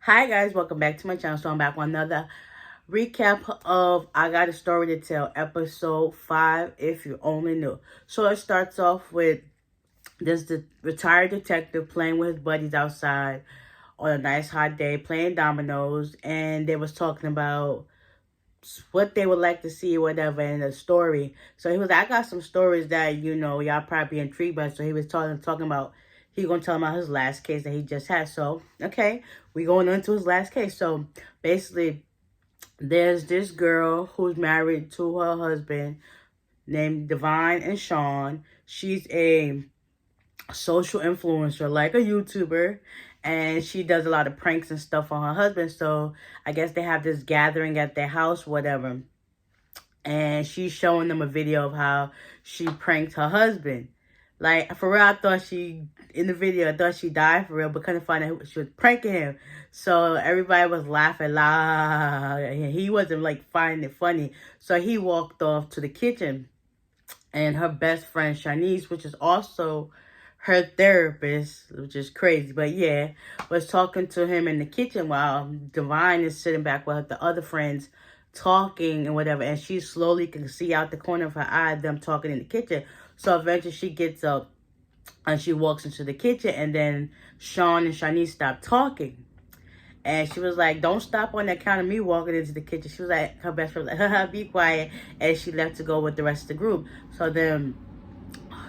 Hi guys, welcome back to my channel. So I'm back with another recap of I Got a Story to Tell, episode 5, if you only knew. So it starts off with the retired detective playing with his buddies outside on a nice hot day, playing dominoes, and they was talking about what they would like to see or whatever in the story. So he was like, I got some stories that, y'all probably intrigued by. So he was talking about, he gonna tell them about his last case that he just had. So, okay, we going into his last case. So basically, there's this girl who's married to her husband named Divine and Sean. She's a social influencer, like a YouTuber, and she does a lot of pranks and stuff on her husband. So I guess they have this gathering at their house, whatever, and she's showing them a video of how she pranked her husband. Like, for real, I thought in the video, I thought she died for real, but couldn't find out she was pranking him. So everybody was laughing loud, and he wasn't like finding it funny. So he walked off to the kitchen, and her best friend Shanice, which is also her therapist, which is crazy, but yeah, was talking to him in the kitchen while Divine is sitting back with the other friends talking and whatever, and she slowly can see out the corner of her eye them talking in the kitchen. So eventually she gets up and she walks into the kitchen, and then Sean and Shanice stop talking. And she was like, don't stop on the account of me walking into the kitchen. She was like, her best friend was like, haha, be quiet. And she left to go with the rest of the group. So then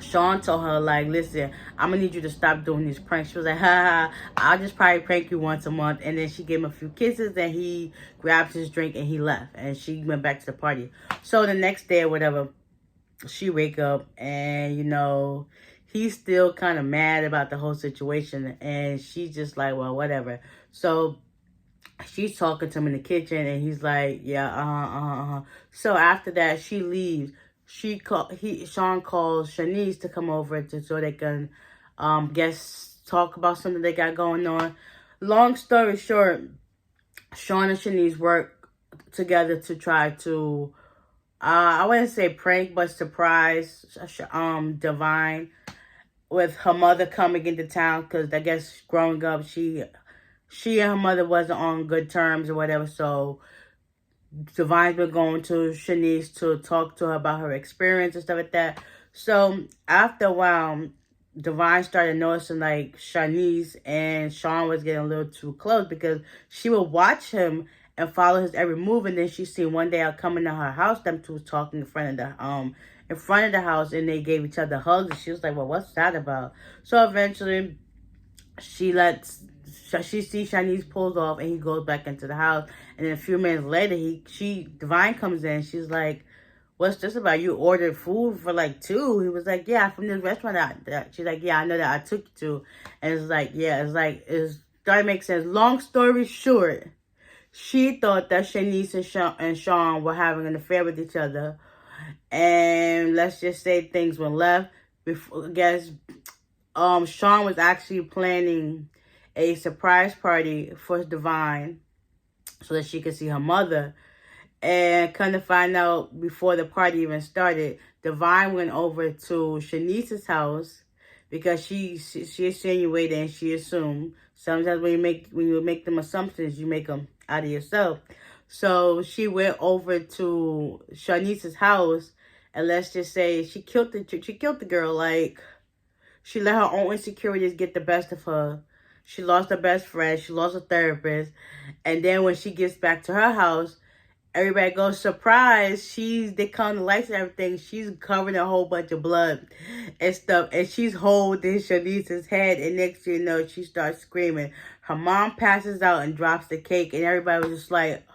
Sean told her, like, listen, I'm going to need you to stop doing these pranks. She was like, haha, I'll just probably prank you once a month. And then she gave him a few kisses, and he grabbed his drink and he left. And she went back to the party. So the next day or whatever, she wake up and, he's still kind of mad about the whole situation. And she's just like, well, whatever. So she's talking to him in the kitchen, and he's like, yeah, So after that, she leaves. Sean calls Shanice to come over so they can, talk about something they got going on. Long story short, Sean and Shanice work together to try to, I wouldn't say prank, but surprise, Divine with her mother coming into town, because I guess growing up, she and her mother wasn't on good terms or whatever. So Divine's been going to Shanice to talk to her about her experience and stuff like that. So after a while, Divine started noticing like Shanice and Sean was getting a little too close, because she would watch him and follow his every move. And then she seen one day out coming to her house, them two was talking in front of the house, and they gave each other hugs. And she was like, well, what's that about? So eventually she sees Shanice pulls off, and he goes back into the house. And then a few minutes later, Divine comes in. She's like, what's this about? You ordered food for like two. He was like, yeah, from this restaurant. She's like, yeah, I know that I took you to. And it's like, yeah, it's starting to make sense. Long story short, she thought that Shanice and Sean were having an affair with each other. And let's just say things went left. Before, I guess, Sean was actually planning a surprise party for Divine so that she could see her mother. And kind of find out, before the party even started, Divine went over to Shanice's house, because she insinuated and she assumed. Sometimes when you make them assumptions, you make them out of yourself. So she went over to Shanice's house, and let's just say she killed the girl. Like, she let her own insecurities get the best of her. She lost her best friend. She lost her therapist. And then when she gets back to her house, everybody goes, surprise. They come the lights and everything. She's covered in a whole bunch of blood and stuff. And she's holding Shanice's head. And next thing you know, she starts screaming. Her mom passes out and drops the cake. And everybody was just like,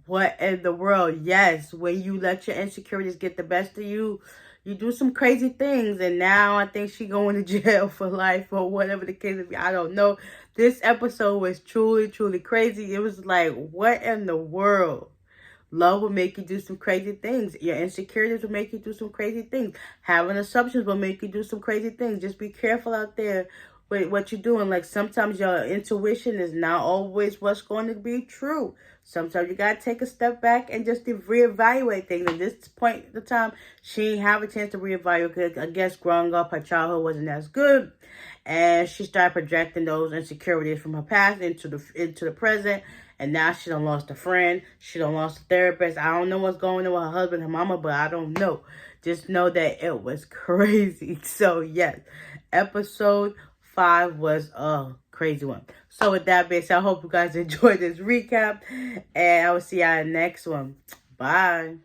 what in the world? Yes, when you let your insecurities get the best of you, you do some crazy things. And now I think she going to jail for life or whatever the case may be. I don't know. This episode was truly, truly crazy. It was like, what in the world? Love will make you do some crazy things. Your insecurities will make you do some crazy things. Having assumptions will make you do some crazy things. Just be careful out there with what you're doing. Like, sometimes your intuition is not always what's going to be true. Sometimes you got to take a step back and just to reevaluate things. At this point in the time, she didn't have a chance to reevaluate, because I guess growing up, her childhood wasn't as good. and she started projecting those insecurities from her past into the present. And now she done lost a friend. She done lost a therapist. I don't know what's going on with her husband and mama, but I don't know. Just know that it was crazy. So, yes, episode 5 was a crazy one. So, with that being said, I hope you guys enjoyed this recap. And I will see y'all in the next one. Bye.